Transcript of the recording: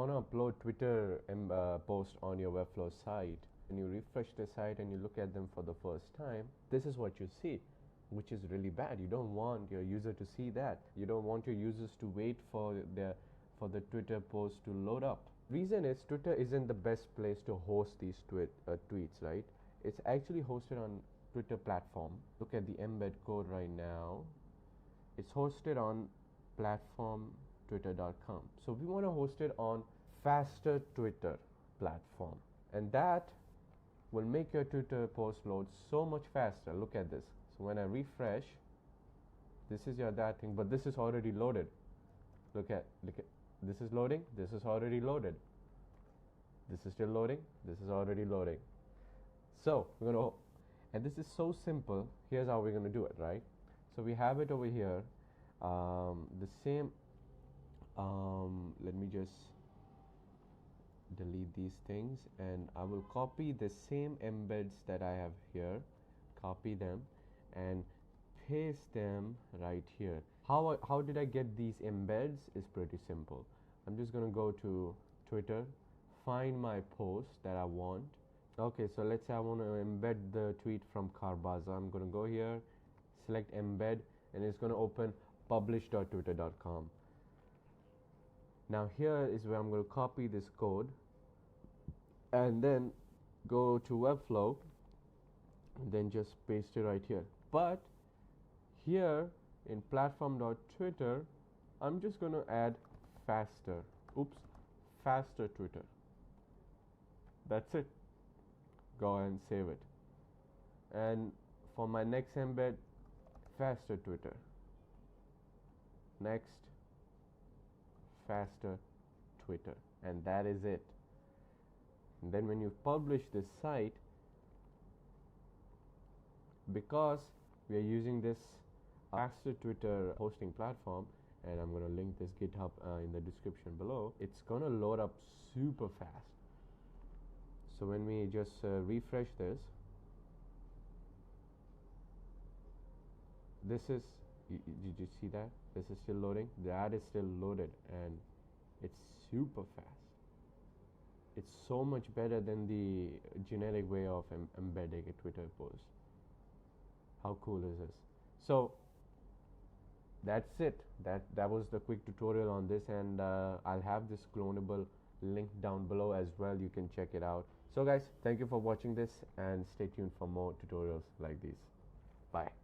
want to upload Twitter post on your Webflow site, and you refresh the site and you look at them for the first time, this is what you see, which is really bad. You don't want your user to see that. You don't want your users to wait for the Twitter post to load up. Reason is Twitter isn't the best place to host these tweets, right? It's actually hosted on Twitter platform. Look at the embed code right now. It's hosted on platform twitter.com. So we want to host it on faster Twitter platform, and that will make your Twitter post load so much faster. Look at this. So when I refresh, this is that thing, but this is already loaded. Look at this is loading, this is already loaded, this is still loading, this is already loading. So we're going to, and this is so simple. Here's how we're going to do it, right? So we have it over here, the same. Let me just delete these things, and I will copy the same embeds that I have here, copy them and paste them right here. How did I get these embeds? Is pretty simple. I'm just going to go to Twitter, find my post that I want. Okay, so let's say I want to embed the tweet from Carbaza. I'm going to go here, select embed, and it's going to open publish.twitter.com. Now here is where I'm going to copy this code and then go to Webflow and then just paste it right here. But here in platform.twitter, I'm just going to add faster. Faster Twitter. That's it. Go ahead and save it. And for my next embed, faster Twitter. Next, faster Twitter. And that is it. And then when you publish this site, because we are using this faster Twitter hosting platform, and I'm going to link this GitHub in the description below, it's going to load up super fast. So when we just refresh this, this is, did you see that? This is still loading. That is still loaded, and it's super fast. It's so much better than the generic way of embedding a Twitter post. How cool is this? So that's it. That was the quick tutorial on this, and I'll have this cloneable link down below as well. You can check it out. So guys, thank you for watching this, and stay tuned for more tutorials like these. Bye.